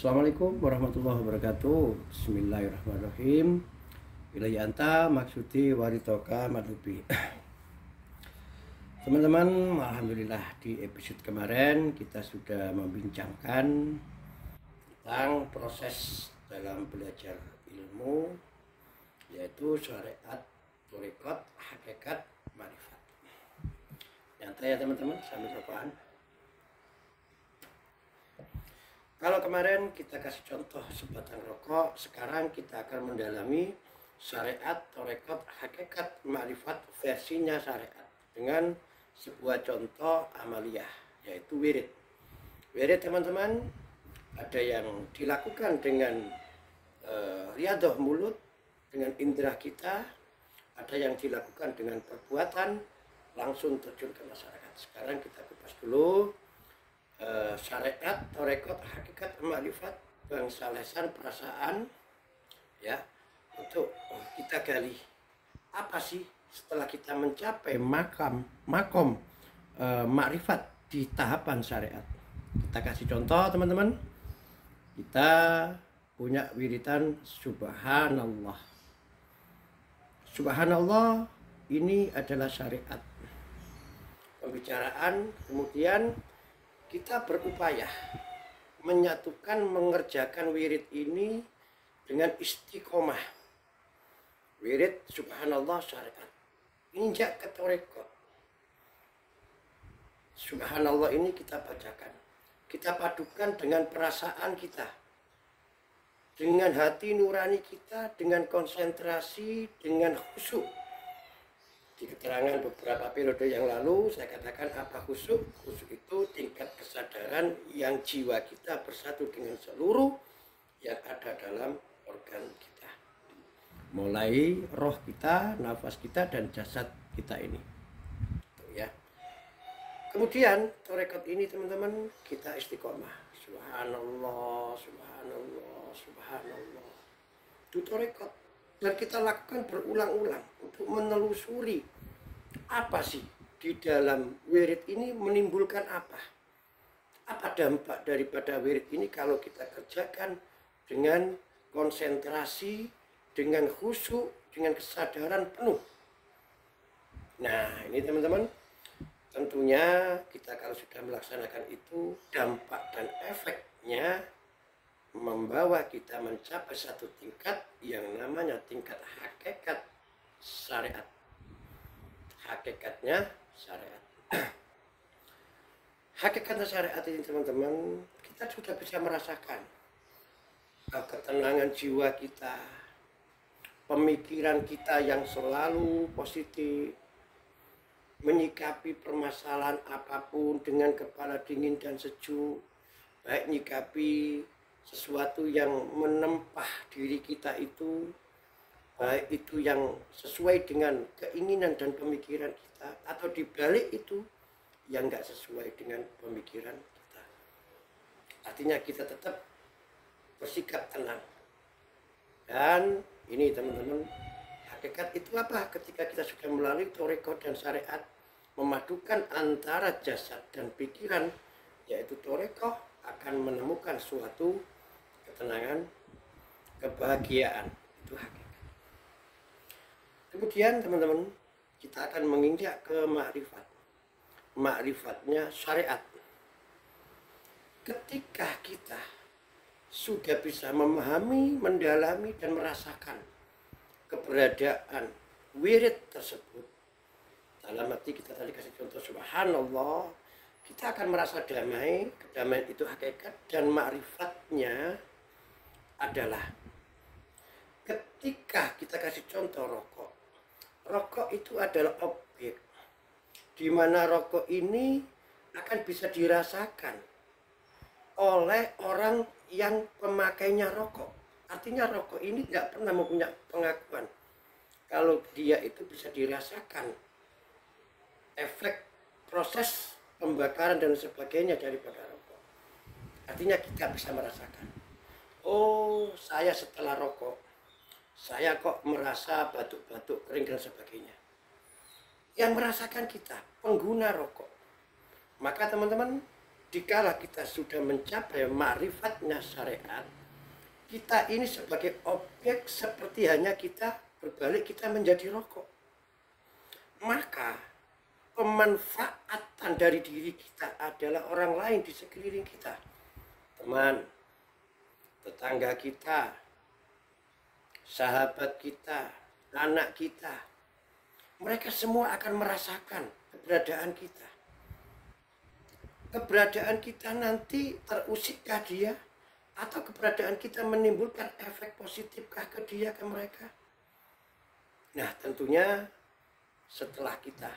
Assalamualaikum warahmatullahi wabarakatuh. Bismillahirrahmanirrahim. Wilayanta maksudi waritoka madubi. Teman-teman, alhamdulillah di episode kemarin kita sudah membincangkan tentang proses dalam belajar ilmu, yaitu syariat, thariqat, hakikat, ma'rifat. Nyantai ya teman-teman, sambil rokokan. Kalau kemarin kita kasih contoh sebatang rokok, sekarang kita akan mendalami syariat, thariqat, hakikat, ma'rifat versinya syariat dengan sebuah contoh amaliyah, yaitu wirid. Wirid teman-teman, ada yang dilakukan dengan riyadhah mulut, dengan indera kita, ada yang dilakukan dengan perbuatan, langsung terjun ke masyarakat. Sekarang kita kupas dulu syariat, thariqat, hakikat, ma'rifat, bangsa lesan, perasaan, ya, untuk kita gali apa sih setelah kita mencapai makom ma'rifat di tahapan syariat. Kita kasih contoh teman-teman. Kita punya wiritan subhanallah. Subhanallah ini adalah syariat pembicaraan. Kemudian kita berupaya menyatukan, mengerjakan wirid ini dengan istiqomah. Wirid subhanallah syariat, injak ke thariqat. Subhanallah ini kita bacakan, kita padukan dengan perasaan kita, dengan hati nurani kita, dengan konsentrasi, dengan khusyuk. Di keterangan beberapa periode yang lalu saya katakan apa khusyuk? Khusyuk itu tingkat kesadaran yang jiwa kita bersatu dengan seluruh yang ada dalam organ kita, mulai roh kita, nafas kita, dan jasad kita ini. Tuh, ya. Kemudian thariqat ini teman-teman kita istiqomah. Subhanallah, subhanallah, subhanallah. Itu thariqat. Dan kita lakukan berulang-ulang untuk menelusuri apa sih di dalam wirid ini menimbulkan apa. Apa dampak daripada wirid ini kalau kita kerjakan dengan konsentrasi, dengan khusyuk, dengan kesadaran penuh. Nah ini teman-teman, tentunya kita kalau sudah melaksanakan itu, dampak dan efeknya membawa kita mencapai satu tingkat yang namanya tingkat hakikat syariat. Hakikatnya syariat. Hakikatnya syariat ini teman-teman, kita sudah bisa merasakan ketenangan jiwa kita, pemikiran kita yang selalu positif, menyikapi permasalahan apapun dengan kepala dingin dan sejuk, baik nyikapi sesuatu yang menempah diri kita itu, baik itu yang sesuai dengan keinginan dan pemikiran kita, atau dibalik itu yang nggak sesuai dengan pemikiran kita. Artinya kita tetap bersikap tenang. Dan ini teman-teman, hakikat itu apa? Ketika kita sudah melalui thariqat dan syariat, memadukan antara jasad dan pikiran, yaitu thariqat akan menemukan suatu ketenangan, kebahagiaan. Itu hakikat. Kemudian teman-teman, kita akan menginjak ke ma'rifat. Ma'rifatnya syariat. Ketika kita sudah bisa memahami, mendalami, dan merasakan keberadaan wirid tersebut, dalam arti kita tadi kasih contoh subhanallah, kita akan merasa damai. Kedamaian itu hakikat. Dan ma'rifatnya adalah ketika kita kasih contoh rokok. Rokok itu adalah objek di mana rokok ini akan bisa dirasakan oleh orang yang pemakainya rokok. Artinya rokok ini tidak pernah mempunyai pengakuan kalau dia itu bisa dirasakan efek proses pembakaran dan sebagainya daripada rokok. Artinya kita bisa merasakan, oh saya setelah rokok, saya kok merasa batuk-batuk, kering dan sebagainya. Yang merasakan kita, pengguna rokok. Maka teman-teman, dikala kita sudah mencapai ma'rifatnya syariat, kita ini sebagai objek seperti hanya kita berbalik kita menjadi rokok. Maka pemanfaatan dari diri kita adalah orang lain di sekeliling kita. Teman, tetangga kita, sahabat kita, anak kita. Mereka semua akan merasakan keberadaan kita. Keberadaan kita nanti terusikkah dia? Atau keberadaan kita menimbulkan efek positifkah ke dia, ke mereka? Nah, tentunya setelah kita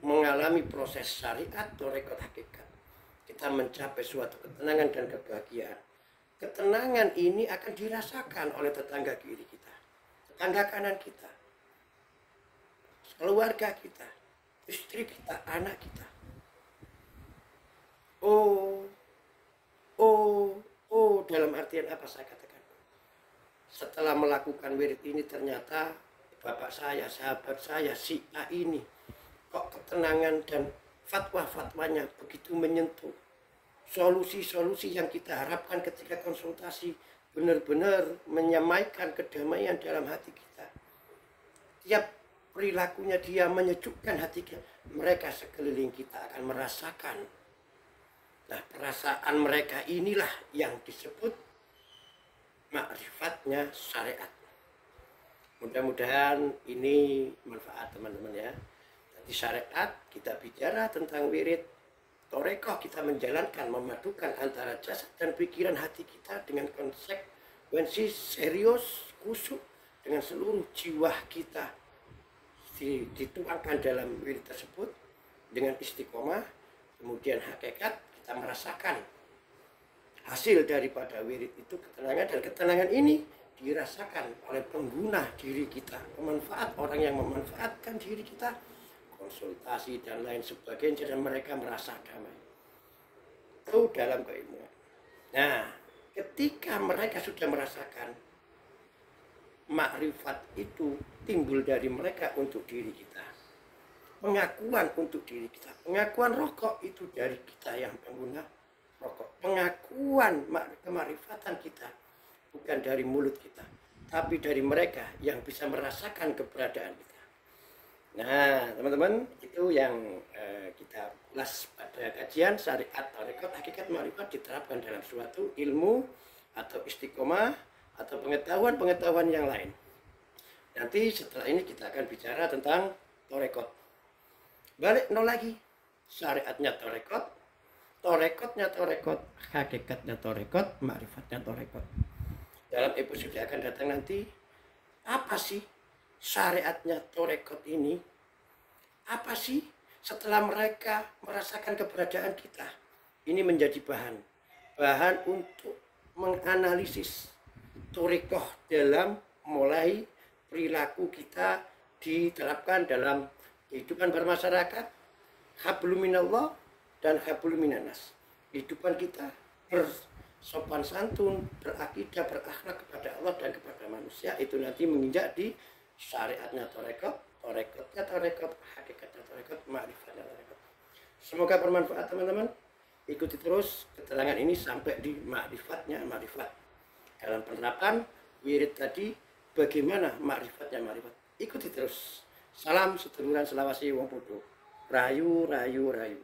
mengalami proses syariat torekot hakikat, kita mencapai suatu ketenangan dan kebahagiaan. Ketenangan ini akan dirasakan oleh tetangga kiri kita, tetangga kanan kita, keluarga kita, istri kita, anak kita. Dalam artian apa saya katakan? Setelah melakukan wirid ini ternyata bapak saya, sahabat saya, si A ini kok ketenangan dan fatwa-fatwanya begitu menyentuh. Solusi-solusi yang kita harapkan ketika konsultasi benar-benar menyamaikan kedamaian dalam hati kita. Tiap perilakunya dia menyejukkan hati kita. Mereka sekeliling kita akan merasakan. Nah, perasaan mereka inilah yang disebut ma'rifatnya syariat. Mudah-mudahan ini manfaat teman-teman ya. Jadi syariat kita bicara tentang wirid torekoh, kita menjalankan, memadukan antara jasad dan pikiran hati kita dengan konsekuensi serius, khusyuk dengan seluruh jiwa kita dituangkan dalam wirid tersebut dengan istiqomah. Kemudian hakikat kita merasakan hasil daripada wirid itu ketenangan, dan ketenangan ini dirasakan oleh pengguna diri kita, pemanfaat orang yang memanfaatkan diri kita, konsultasi dan lain sebagainya, dan mereka merasa damai. Itu dalam keilmuan. Nah, ketika mereka sudah merasakan makrifat itu timbul dari mereka untuk diri kita, pengakuan untuk diri kita, pengakuan rokok itu dari kita yang pengguna rokok, pengakuan kemarifatan kita bukan dari mulut kita, tapi dari mereka yang bisa merasakan keberadaan kita. Nah, teman-teman, itu yang kita ulas pada kajian syariat tarekat hakikat ma'rifat diterapkan dalam suatu ilmu atau istiqomah atau pengetahuan yang lain. Nanti setelah ini kita akan bicara tentang torekot. Balik nol lagi, syariatnya torekot, torekotnya torekot, hakikatnya torekot, ma'rifatnya torekot. Dalam episode akan datang nanti, apa sih syariatnya torekot ini? Apa sih setelah mereka merasakan keberadaan kita? Ini menjadi bahan untuk menganalisis torekoh dalam mulai perilaku kita diterapkan dalam kehidupan bermasyarakat, hablum minallah dan hablum minannas. Kehidupan kita bersopan santun, berakidah, berakhlak kepada Allah dan kepada manusia, itu nanti menginjak di syariatnya torekot, torekotnya torekot, hakikatnya torekot, ma'rifatnya torekot. Semoga bermanfaat teman-teman. Ikuti terus keterangan ini sampai di ma'rifatnya ma'rifat. Dalam penerapan wirid tadi, bagaimana ma'rifatnya ma'rifat. Ikuti terus. Salam seduluran selawasi wong podo. Rayu, rayu, rayu.